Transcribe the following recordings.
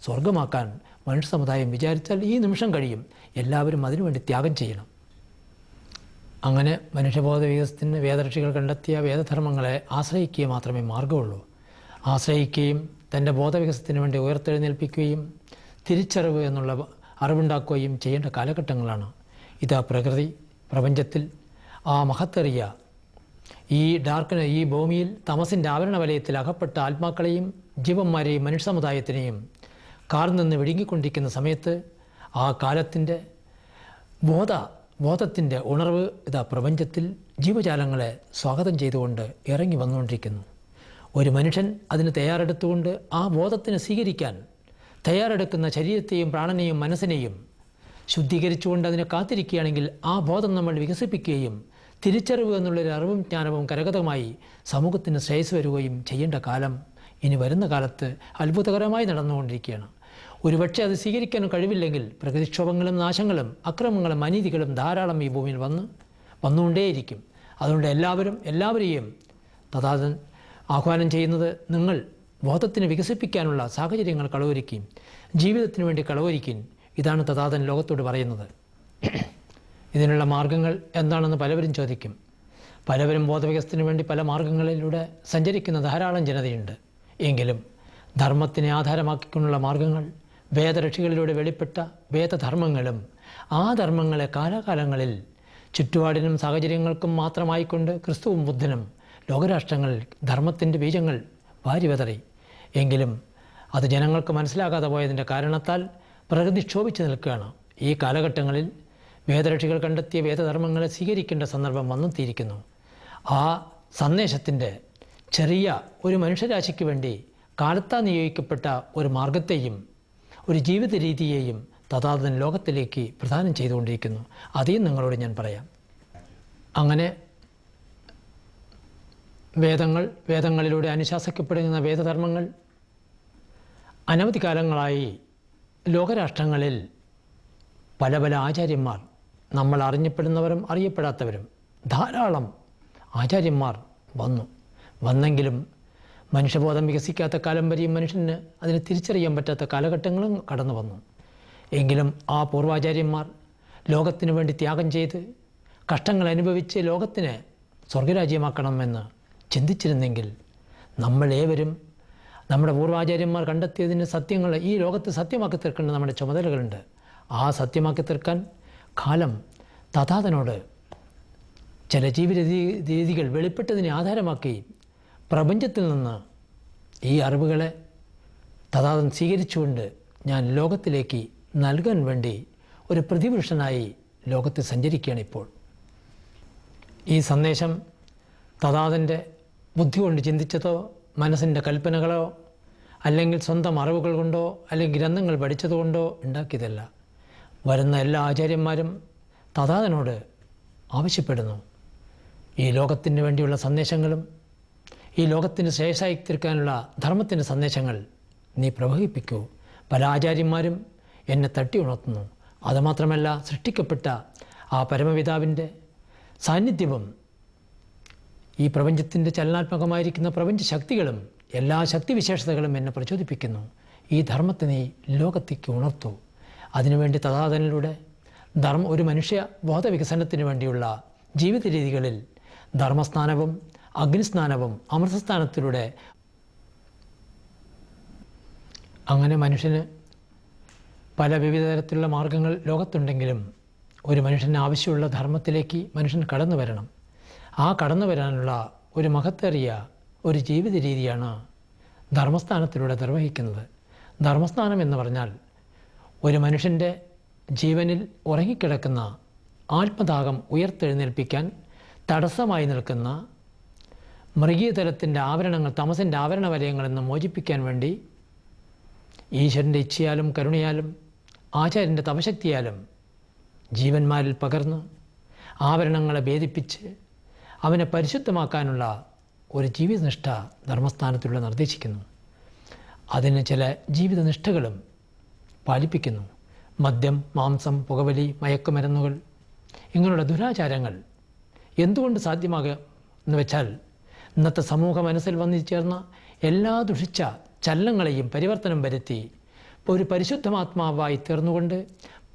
സ്വർഗമാക്കാൻ മനുഷ്യ സമുദായം വിചാരിച്ചാൽ ഈ നിമിഷം കഴിയും. എല്ലാവരും അതിനുവേണ്ടി ത്യാഗം ചെയ്യണം. അങ്ങനെ മനുഷ്യബോധ വികസനത്തിന് വേദഋഷികൾ കണ്ടെത്തിയ വേദധർമ്മങ്ങളെ ആശ്രയിക്കുക മാത്രമേ മാർഗമുള്ളൂ. ആശ്രയിക്കുകയും തൻ്റെ ബോധവികസനത്തിന് വേണ്ടി ഉയർത്തെഴുന്നേൽപ്പിക്കുകയും തിരിച്ചറിവ് എന്നുള്ള അറിവുണ്ടാക്കുകയും ചെയ്യേണ്ട കാലഘട്ടങ്ങളാണ്. ഇതാ പ്രപഞ്ചത്തിൽ ആ മഹത്തേറിയ ഈ ഭൂമിയിൽ തമസിൻ്റെ ആവരണ വലയത്തിൽ അകപ്പെട്ട ആത്മാക്കളെയും ജീവന്മാരെയും മനുഷ്യ സമുദായത്തിനെയും കാർന്ന് വിഴുങ്ങിക്കൊണ്ടിരിക്കുന്ന സമയത്ത് ആ കാലത്തിൻ്റെ ബോധത്തിൻ്റെ ഉണർവ് ഇതാ പ്രപഞ്ചത്തിൽ ജീവജാലങ്ങളെ സ്വാഗതം ചെയ്തുകൊണ്ട് ഇറങ്ങി വന്നുകൊണ്ടിരിക്കുന്നു. ഒരു മനുഷ്യൻ അതിന് തയ്യാറെടുത്തുകൊണ്ട് ആ ബോധത്തിന് സ്വീകരിക്കാൻ തയ്യാറെടുക്കുന്ന ശരീരത്തെയും പ്രാണനെയും മനസ്സിനെയും ശുദ്ധീകരിച്ചുകൊണ്ട് അതിനെ കാത്തിരിക്കുകയാണെങ്കിൽ ആ ബോധം നമ്മൾ വികസിപ്പിക്കുകയും തിരിച്ചറിവ് എന്നുള്ളൊരു അറിവും ജ്ഞാനവും കരഗതമായി സമൂഹത്തിന് ശ്രേയസ് വരികയും ചെയ്യേണ്ട കാലം ഇനി വരുന്ന കാലത്ത് അത്ഭുതകരമായി നടന്നുകൊണ്ടിരിക്കുകയാണ്. ഒരുപക്ഷെ അത് സ്വീകരിക്കാൻ കഴിവില്ലെങ്കിൽ പ്രകൃതിക്ഷോഭങ്ങളും നാശങ്ങളും അക്രമങ്ങളും അനീതികളും ധാരാളം ഈ ഭൂമിയിൽ വന്നുകൊണ്ടേയിരിക്കും. അതുകൊണ്ട് എല്ലാവരെയും തഥാതൻ ആഹ്വാനം ചെയ്യുന്നത്, നിങ്ങൾ ബോധത്തിന് വികസിപ്പിക്കാനുള്ള സാഹചര്യങ്ങൾ കളവൊരുക്കുകയും ജീവിതത്തിന് വേണ്ടി കളവൊരുക്കുകയും. ഇതാണ് തഥാതൻ ലോകത്തോട് പറയുന്നത്. ഇതിനുള്ള മാർഗങ്ങൾ എന്താണെന്ന് പലവരും ചോദിക്കും. പലവരും ബോധവികസനത്തിന് വേണ്ടി പല മാർഗങ്ങളിലൂടെ സഞ്ചരിക്കുന്ന ധാരാളം ജനതയുണ്ട്. എങ്കിലും ധർമ്മത്തിനെ ആധാരമാക്കിക്കൊണ്ടുള്ള മാർഗങ്ങൾ വേദരക്ഷികളിലൂടെ വെളിപ്പെട്ട വേദധർമ്മങ്ങളും ആ ധർമ്മങ്ങളെ കാലാകാലങ്ങളിൽ ചുറ്റുപാടിനും സാഹചര്യങ്ങൾക്കും മാത്രമായിക്കൊണ്ട് ക്രിസ്തുവും ബുദ്ധനും ലോകരാഷ്ട്രങ്ങളിൽ ധർമ്മത്തിൻ്റെ ബീജങ്ങൾ വാരിവെതറി. എങ്കിലും അത് ജനങ്ങൾക്ക് മനസ്സിലാകാതെ പോയതിൻ്റെ കാരണത്താൽ പ്രകൃതി ക്ഷോഭിച്ചു നിൽക്കുകയാണ്. ഈ കാലഘട്ടങ്ങളിൽ വേദരക്ഷികൾ കണ്ടെത്തിയ വേദധർമ്മങ്ങളെ സ്വീകരിക്കേണ്ട സന്ദർഭം വന്നെത്തിയിരിക്കുന്നു. ആ സന്ദേശത്തിൻ്റെ ചെറിയ ഒരു മനുഷ്യരാശിക്ക് വേണ്ടി കാലത്താൽ നിയോഗിക്കപ്പെട്ട ഒരു മാർഗത്തെയും ഒരു ജീവിത രീതിയെയും തഥാതൻ ലോകത്തിലേക്ക് പ്രദാനം ചെയ്തുകൊണ്ടിരിക്കുന്നു. അதைയും നിങ്ങളോട് ഞാൻ പറയാം. അങ്ങനെ വേദങ്ങളിലൂടെ അനുശാസിക്കപ്പെടുന്ന വേദധർമ്മങ്ങൾ അനവധി കാലങ്ങളായി ലോകരാഷ്ട്രങ്ങളിൽ പല പല ആചാര്യന്മാർ, നമ്മൾ അറിഞ്ഞപ്പെടുന്നവരും അറിയപ്പെടാത്തവരും ധാരാളം ആചാര്യന്മാർ വന്നെങ്കിലും മനുഷ്യബോധം വികസിക്കാത്ത കാലം വരെയും മനുഷ്യന് അതിനെ തിരിച്ചറിയാൻ പറ്റാത്ത കാലഘട്ടങ്ങളും കടന്നു വന്നു. എങ്കിലും ആ പൂർവാചാര്യന്മാർ ലോകത്തിനു വേണ്ടി ത്യാഗം ചെയ്ത് കഷ്ടങ്ങൾ അനുഭവിച്ച് ലോകത്തിനെ സ്വർഗരാജ്യമാക്കണമെന്ന് ചിന്തിച്ചിരുന്നെങ്കിൽ നമ്മളേവരും നമ്മുടെ പൂർവാചാര്യന്മാർ കണ്ടെത്തിയതിന് സത്യങ്ങൾ ഈ ലോകത്ത് സത്യമാക്കി തീർക്കേണ്ട നമ്മുടെ ചുമതലകളുണ്ട്. ആ സത്യമാക്കി തീർക്കാൻ കാലം തഥാതനോട് ചില ജീവിത രീതികൾ വെളിപ്പെട്ടതിനെ ആധാരമാക്കി പ്രപഞ്ചത്തിൽ നിന്ന് ഈ അറിവുകളെ തഥാതൻ സ്വീകരിച്ചുകൊണ്ട് ഞാൻ ലോകത്തിലേക്ക് നൽകാൻ വേണ്ടി ഒരു പ്രതിപുരുഷനായി ലോകത്ത് സഞ്ചരിക്കുകയാണ് ഇപ്പോൾ. ഈ സന്ദേശം തഥാതൻ്റെ ബുദ്ധി കൊണ്ട് ചിന്തിച്ചതോ മനസ്സിൻ്റെ കൽപ്പനകളോ അല്ലെങ്കിൽ സ്വന്തം അറിവുകൾ കൊണ്ടോ അല്ലെങ്കിൽ ഗ്രന്ഥങ്ങൾ പഠിച്ചതുകൊണ്ടോ ഉണ്ടാക്കിയതല്ല. വരുന്ന എല്ലാ ആചാര്യന്മാരും തഥാതനോട് ആവശ്യപ്പെടുന്നു, ഈ ലോകത്തിന് വേണ്ടിയുള്ള സന്ദേശങ്ങളും ഈ ലോകത്തിന് ശ്രേയസ്സായി തീർക്കാനുള്ള ധർമ്മത്തിൻ്റെ സന്ദേശങ്ങൾ നീ പ്രവഹിപ്പിക്കൂ. പല ആചാര്യന്മാരും എന്നെ തട്ടി ഉണർത്തുന്നു. അതുമാത്രമല്ല, സൃഷ്ടിക്കപ്പെട്ട ആ പരമപിതാവിൻ്റെ സാന്നിധ്യവും ഈ പ്രപഞ്ചത്തിൻ്റെ ചലനാത്മകമായിരിക്കുന്ന പ്രപഞ്ച ശക്തികളും എല്ലാ ശക്തിവിശേഷതകളും എന്നെ പ്രചോദിപ്പിക്കുന്നു. ഈ ധർമ്മത്തെ നീ ലോകത്തേക്ക് ഉണർത്തൂ. അതിനുവേണ്ടി തഥാതനിലൂടെ ഒരു മനുഷ്യ ബോധവികസനത്തിന് വേണ്ടിയുള്ള ജീവിത രീതികളിൽ ധർമ്മസ്നാനവും അഗ്നിസ്നാനവും അമൃതസ്നാനത്തിലൂടെ അങ്ങനെ മനുഷ്യന് പല വിവിധ തരത്തിലുള്ള മാർഗങ്ങൾ ലോകത്തുണ്ടെങ്കിലും ഒരു മനുഷ്യന് ആവശ്യമുള്ള ധർമ്മത്തിലേക്ക് മനുഷ്യൻ കടന്നു വരണം. ആ കടന്നു വരാനുള്ള ഒരു മഹത്തേറിയ ഒരു ജീവിത രീതിയാണ് ധർമ്മസ്ഥാനത്തിലൂടെ നിർവഹിക്കുന്നത്. ധർമ്മസ്ഥാനം എന്ന് പറഞ്ഞാൽ ഒരു മനുഷ്യൻ്റെ ജീവനിൽ ഉറങ്ങിക്കിടക്കുന്ന ആത്മദാഹം ഉയർത്തെഴുന്നേൽപ്പിക്കാൻ തടസ്സമായി നിൽക്കുന്ന മൃഗീയതലത്തിൻ്റെ ആവരണങ്ങൾ, തമസിൻ്റെ ആവരണ വലയങ്ങളിൽ നിന്ന് മോചിപ്പിക്കാൻ വേണ്ടി ഈശ്വരൻ്റെ ഇച്ഛയാലും കരുണയാലും ആചാര്യൻ്റെ തപശക്തിയാലും ജീവന്മാരിൽ പകർന്ന് ആവരണങ്ങളെ ഭേദിപ്പിച്ച് അവനെ പരിശുദ്ധമാക്കാനുള്ള ഒരു ജീവിതനിഷ്ഠ ധർമ്മസ്ഥാനത്തിലൂടെ നിർദ്ദേശിക്കുന്നു. അതിന് ചില ജീവിതനിഷ്ഠകളും പാലിപ്പിക്കുന്നു. മദ്യം, മാംസം, പുകവലി, മയക്കുമരുന്നുകൾ ഇങ്ങനെയുള്ള ദുരാചാരങ്ങൾ എന്തുകൊണ്ട് സാധ്യമാകുക എന്ന് വെച്ചാൽ ഇന്നത്തെ സമൂഹ മനസ്സിൽ വന്നു ചേർന്ന എല്ലാ ദുഷിച്ച ചലനങ്ങളെയും പരിവർത്തനം വരുത്തി ഒരു പരിശുദ്ധമാത്മാവായി തീർന്നുകൊണ്ട്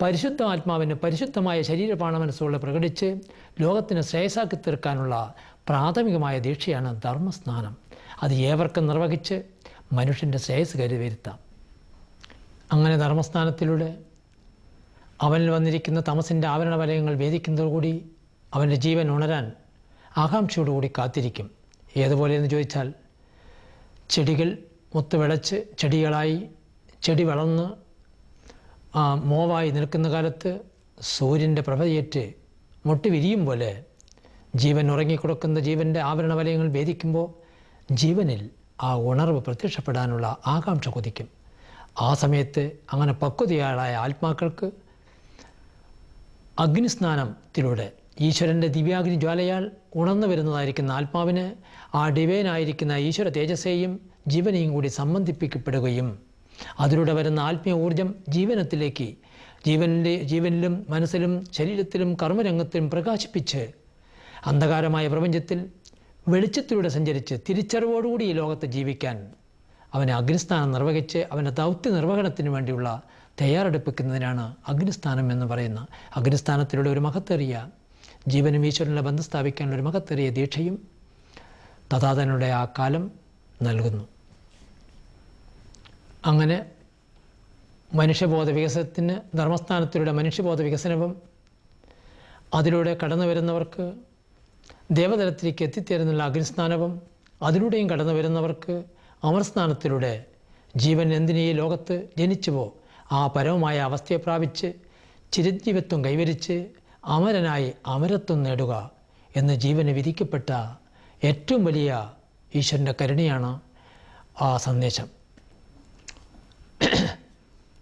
പരിശുദ്ധാത്മാവിന് പരിശുദ്ധമായ ശരീരപാണ മനസ്സുകളെ പ്രകടിച്ച് ലോകത്തിന് ശ്രേയസാക്കി തീർക്കാനുള്ള പ്രാഥമികമായ ദീക്ഷയാണ് ധർമ്മസ്നാനം. അത് ഏവർക്കും നിർവഹിച്ച് മനുഷ്യൻ്റെ ശ്രേയസ് കരുവരുത്താം. അങ്ങനെ ധർമ്മസ്നാനത്തിലൂടെ അവനിൽ വന്നിരിക്കുന്ന തമസിൻ്റെ ആവരണ വലയങ്ങൾ ഭേദിക്കുന്നതോടുകൂടി അവൻ്റെ ജീവൻ ഉണരാൻ ആകാംക്ഷയോടുകൂടി കാത്തിരിക്കും. ഏതുപോലെയെന്ന് ചോദിച്ചാൽ, ചെടികൾ മുത്തുവിളച്ച് ചെടികളായി ചെടി വളർന്ന് മോവായി നിൽക്കുന്ന കാലത്ത് സൂര്യൻ്റെ പ്രഭയേറ്റ് മുട്ടി വിരിയും പോലെ ജീവൻ ഉറങ്ങിക്കൊടുക്കുന്ന ജീവൻ്റെ ആവരണ വലയങ്ങൾ ഭേദിക്കുമ്പോൾ ജീവനിൽ ആ ഉണർവ് പ്രത്യക്ഷപ്പെടാനുള്ള ആകാംക്ഷ കൊതിക്കും. ആ സമയത്ത് അങ്ങനെ പക്വതയായ ആത്മാക്കൾക്ക് അഗ്നിസ്നാനത്തിലൂടെ ഈശ്വരൻ്റെ ദിവ്യാഗ്നി ജ്വാലയാൽ ഉണർന്നു വരുന്നതായിരിക്കുന്ന ആത്മാവിന് ആ ഡിവൈനായിരിക്കുന്ന ഈശ്വര തേജസ്സേയും ജീവനെയും കൂടി സംബന്ധിപ്പിക്കപ്പെടുകയും അതിലൂടെ വരുന്ന ആത്മീയ ഊർജം ജീവനത്തിലേക്ക് ജീവനിലും മനസ്സിലും ശരീരത്തിലും കർമ്മരംഗത്തിലും പ്രകാശിപ്പിച്ച് അന്ധകാരമായ പ്രപഞ്ചത്തിൽ വെളിച്ചത്തിലൂടെ സഞ്ചരിച്ച് തിരിച്ചറിവോടുകൂടി ഈ ലോകത്ത് ജീവിക്കാൻ അവനെ അഗ്നിസ്ഥാനം നിർവഹിച്ച് അവൻ്റെ ദൗത്യ നിർവഹണത്തിന് വേണ്ടിയുള്ള തയ്യാറെടുപ്പിക്കുന്നതിനാണ് അഗ്നിസ്ഥാനം എന്ന് പറയുന്ന. അഗ്നിസ്ഥാനത്തിലൂടെ ഒരു മഹത്തേറിയ ജീവനും ഈശ്വരനെ ബന്ധം സ്ഥാപിക്കാനുള്ള ഒരു മഹത്തേറിയ ദീക്ഷയും തഥാതനുടെ ആ കാലം നൽകുന്നു. അങ്ങനെ മനുഷ്യബോധ വികസനത്തിന് ധർമ്മസ്ഥാനത്തിലൂടെ മനുഷ്യബോധ വികസനവും അതിലൂടെ കടന്നു വരുന്നവർക്ക് ദേവതലത്തിലേക്ക് എത്തിച്ചേരുന്നുള്ള അഗ്നിസ്നാനവും അതിലൂടെയും കടന്നു വരുന്നവർക്ക് അമർസ്നാനത്തിലൂടെ ജീവൻ എന്തിനീ ലോകത്ത് ജനിച്ചുവോ ആ പരമമായ അവസ്ഥയെ പ്രാപിച്ച് ചിരഞ്ജീവത്വം കൈവരിച്ച് അമരനായി അമരത്വം നേടുക എന്ന് ജീവന് വിധിക്കപ്പെട്ട ഏറ്റവും വലിയ ഈശ്വരൻ്റെ കരുണയാണ് ആ സന്ദേശം.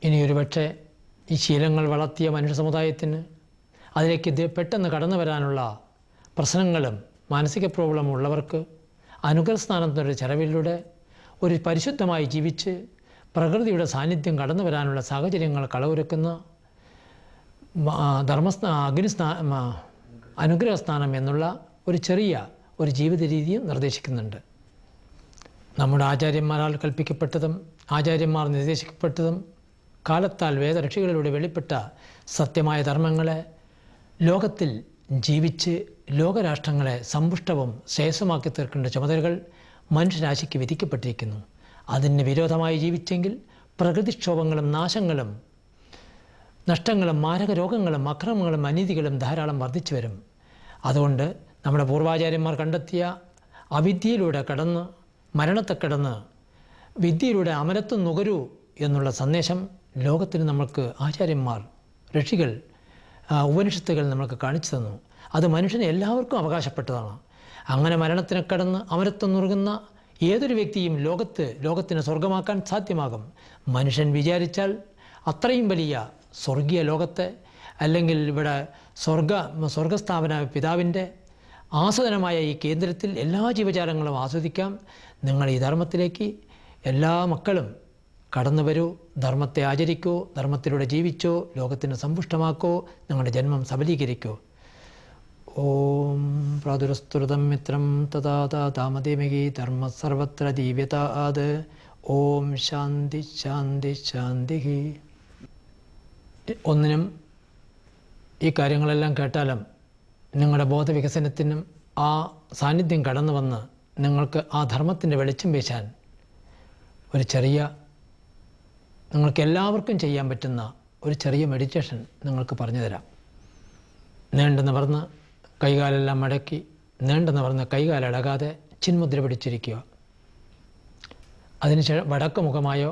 ഇനിയൊരു പക്ഷേ ഈ ശീലങ്ങൾ വളർത്തിയ മനുഷ്യ സമുദായത്തിന് അതിലേക്ക് പെട്ടെന്ന് കടന്നു വരാനുള്ള പ്രശ്നങ്ങളും മാനസിക പ്രോബ്ലം ഉള്ളവർക്ക് അനുഗ്രഹസ്നാനത്തിൻ്റെ ചെലവിലൂടെ ഒരു പരിശുദ്ധമായി ജീവിച്ച് പ്രകൃതിയുടെ സാന്നിധ്യം കടന്നു വരാനുള്ള സാഹചര്യങ്ങൾ കളവൊരുക്കുന്ന അനുഗ്രഹസ്നാനം എന്നുള്ള ഒരു ചെറിയ ഒരു ജീവിത രീതിയും നിർദ്ദേശിക്കുന്നുണ്ട്. നമ്മുടെ ആചാര്യന്മാരാൽ കൽപ്പിക്കപ്പെട്ടതും ആചാര്യന്മാർ നിർദ്ദേശിക്കപ്പെട്ടതും കാലത്താൽ വേദരക്ഷികളിലൂടെ വെളിപ്പെട്ട സത്യമായ ധർമ്മങ്ങളെ ലോകത്തിൽ ജീവിച്ച് ലോകരാഷ്ട്രങ്ങളെ സമ്പുഷ്ടവും ശ്രേയസ്സുമാക്കി തീർക്കേണ്ട ചുമതലകൾ മനുഷ്യരാശിക്ക് വിധിക്കപ്പെട്ടിരിക്കുന്നു. അതിന് വിരോധമായി ജീവിച്ചെങ്കിൽ പ്രകൃതിക്ഷോഭങ്ങളും നാശങ്ങളും നഷ്ടങ്ങളും മാരക രോഗങ്ങളും അക്രമങ്ങളും അനീതികളും ധാരാളം വർദ്ധിച്ചു വരും. അതുകൊണ്ട് നമ്മുടെ പൂർവാചാര്യന്മാർ കണ്ടെത്തിയ അവിദ്യയിലൂടെ കടന്ന് മരണത്തെ കടന്ന് വിദ്യയിലൂടെ അമരത്വം നുകരൂ എന്നുള്ള സന്ദേശം ലോകത്തിന് നമ്മൾക്ക് ആചാര്യന്മാർ ഋഷികൾ ഉപനിഷത്തുകൾ നമ്മൾക്ക് കാണിച്ചു തന്നു. അത് മനുഷ്യന് എല്ലാവർക്കും അവകാശപ്പെട്ടതാണ്. അങ്ങനെ മരണത്തിനെ കടന്ന് അമരത്വം നുറുകുന്ന ഏതൊരു വ്യക്തിയും ലോകത്തിന് സ്വർഗമാക്കാൻ സാധ്യമാകും. മനുഷ്യൻ വിചാരിച്ചാൽ അത്രയും വലിയ സ്വർഗീയ ലോകത്തെ അല്ലെങ്കിൽ ഇവിടെ സ്വർഗസ്ഥാപന പിതാവിൻ്റെ ആസ്വദനമായ ഈ കേന്ദ്രത്തിൽ എല്ലാ ജീവജാലങ്ങളും ആസ്വദിക്കാം. നിങ്ങൾ ഈ ധർമ്മത്തിലേക്ക് എല്ലാ മക്കളും കടന്നു വരൂ, ധർമ്മത്തെ ആചരിക്കൂ, ധർമ്മത്തിലൂടെ ജീവിച്ചോ, ലോകത്തിന് സമ്പുഷ്ടമാക്കോ, നിങ്ങളുടെ ജന്മം സബലീകരിക്കൂ. ഓം പ്രാദുരസ്തുതം മിത്രം തഥാ താമദേമകി ധർമ്മ സർവത്ര ദീവ്യതാത്. ഓം ശാന്തി ശാന്തി ശാന്തി. ഒന്നിനും ഈ കാര്യങ്ങളെല്ലാം കേട്ടാലും നിങ്ങളുടെ ബോധവികസനത്തിനും ആ സാന്നിധ്യം കടന്നു വന്ന് നിങ്ങൾക്ക് ആ ധർമ്മത്തിൻ്റെ വെളിച്ചം വീശാൻ ഒരു ചെറിയ നിങ്ങൾക്ക് എല്ലാവർക്കും ചെയ്യാൻ പറ്റുന്ന ഒരു ചെറിയ മെഡിറ്റേഷൻ നിങ്ങൾക്ക് പറഞ്ഞു തരാം. നീണ്ടു നിവർന്ന് കൈകാലെല്ലാം മടക്കി നീണ്ടു നിവർന്ന് കൈകാലടകാതെ ചിന്മുദ്ര പിടിച്ചിരിക്കുക. അതിനുശേഷം വടക്ക് മുഖമായോ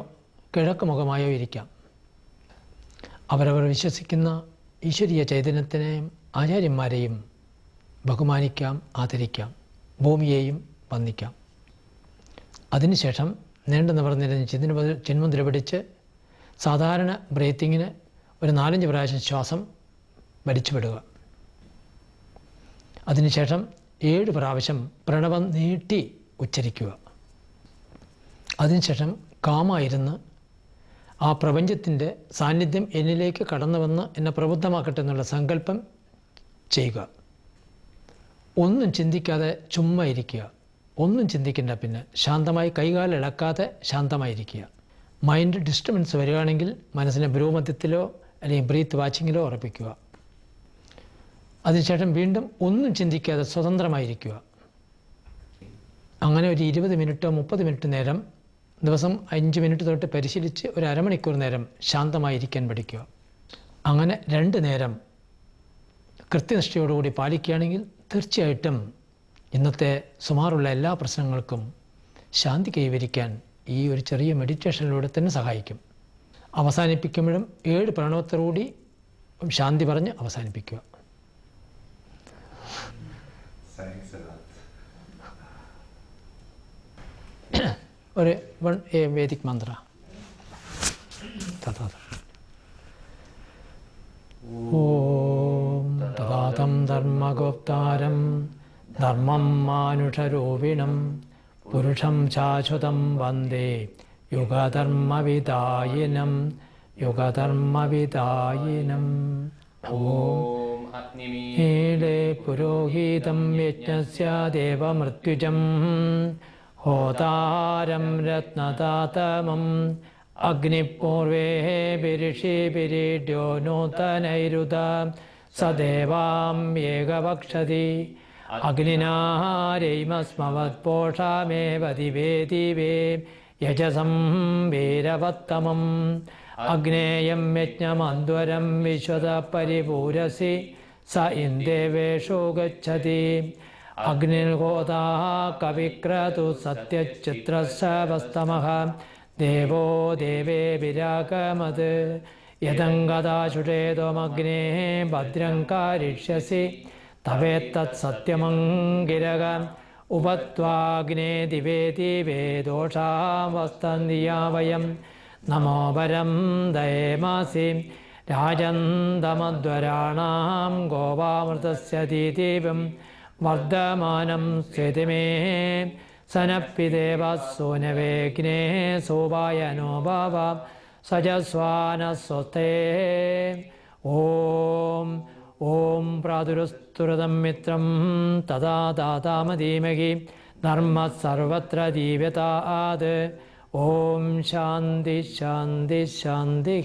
കിഴക്ക് മുഖമായോ ഇരിക്കാം. അവരവർ വിശ്വസിക്കുന്ന ഈശ്വരീയ ചൈതന്യത്തിനെയും ആചാര്യന്മാരെയും ബഹുമാനിക്കാം, ആദരിക്കാം, ഭൂമിയെയും വന്ദിക്കാം. അതിനുശേഷം നീണ്ടു നിവർന്നിരുന്ന് ചിന്മുദ്ര പിടിച്ച് സാധാരണ ബ്രീത്തിങ്ങിന് ഒരു 4-5 പ്രാവശ്യം ശ്വാസം വലിച്ചു വിടുക. അതിനുശേഷം 7 പ്രാവശ്യം പ്രണവം നീട്ടി ഉച്ചരിക്കുക. അതിനുശേഷം കാമായിരുന്ന് ആ പ്രപഞ്ചത്തിൻ്റെ സാന്നിധ്യം എന്നിലേക്ക് കടന്നു വന്ന് എന്നെ പ്രബുദ്ധമാക്കട്ടെ എന്നുള്ള സങ്കല്പം ചെയ്യുക. ഒന്നും ചിന്തിക്കാതെ ചുമ്മാ ഇരിക്കുക. ഒന്നും ചിന്തിക്കേണ്ട. പിന്നെ ശാന്തമായി കൈകാലിളക്കാതെ ശാന്തമായിരിക്കുക. മൈൻഡ് ഡിസ്റ്റർബൻസ് വരികയാണെങ്കിൽ മനസ്സിനെ ഭ്രൂമധ്യത്തിലോ അല്ലെങ്കിൽ ബ്രീത്ത് വാച്ചിങ്ങിലോ ഉറപ്പിക്കുക. അതിനുശേഷം വീണ്ടും ഒന്നും ചിന്തിക്കാതെ സ്വതന്ത്രമായിരിക്കുക. അങ്ങനെ ഒരു 20 മിനിറ്റോ 30 മിനിറ്റ് നേരം ദിവസം 5 മിനിറ്റ് തൊട്ട് പരിശീലിച്ച് ഒരു അരമണിക്കൂർ നേരം ശാന്തമായിരിക്കാൻ പഠിക്കുക. അങ്ങനെ 2 നേരം കൃത്യനിഷ്ഠയോടുകൂടി പാലിക്കുകയാണെങ്കിൽ തീർച്ചയായിട്ടും ഇന്നത്തെ സുമാറുള്ള എല്ലാ പ്രശ്നങ്ങൾക്കും ശാന്തി കൈവരിക്കാൻ ഈ ഒരു ചെറിയ മെഡിറ്റേഷനിലൂടെ തന്നെ സഹായിക്കും. അവസാനിപ്പിക്കുമ്പോഴും 7 പ്രണവത്തോടുകൂടി ശാന്തി പറഞ്ഞ് അവസാനിപ്പിക്കുക. ഒരു വേദിക് മന്ത്ര. ഓം തഥാതം ധർമ്മഗോപ്താരം ധർമ്മം മാനുഷരൂപിണം പുരുഷം ശാശ്വതം വന്ദേ യുഗധർമ്മവിദായിനം യുഗധർമ്മവിദായിനം. ഓം നീലേ പുരോഹിതം യജ്ഞസ്യ ദേവമൃത്യുജം ഹോതാരം രത്നദാതമം അഗ്നിപൂർവേ ബിരിഷിബിരിഡ്യോ നൂതനൈരുത സദേവാം ഏകവക്ഷതി അഗ്നിനാരൈമസ്മവത്പോഷാമേവ ദിവേ ദിവേ യജസം വീരവത്തമം അഗ്നേയം യജ്ഞമന്ധ്വരം വിശ്വത പരിപൂരസി സ ഇന്ദ്രവേഷോ ഗച്ഛതി അഗ്നിർഹോതാ കവിക്രതു സത്യചിത്രസവസ്തമഃ ദേവോ ദേവേ വിരാഗമത് യദംഗദാശുഷേതോമഗ്നേ ഭദ്രം കാരിഷ്യസി തവേത്തത് സത്യമംഗിരക ഉപത്വാഗ്നേ ദിവേ ദിവേ ദോഷാവസ്തന്തിയാ വയം നമോ വരം ദയേമാസി രാജന്തമധ്വരാണാം ഗോവാമൃതസ്യ ദീദീപം വർദ്ധമാനം സ്ഥിതിമേ സനപ്പിദേവ സോനവേഗ്നേ സോപായനോ ഭാവ സജസ്വാനസ്വസ്തേ. ഓം ഓം പ്രാതുരസ്തുരതം മിത്രം തഥാ ദാതാമധീമഹി ധർമ്മ സർവത്ര ദീവ്യതാത്. ഓം ശാന്തി ശാന്തി ശാന്തി.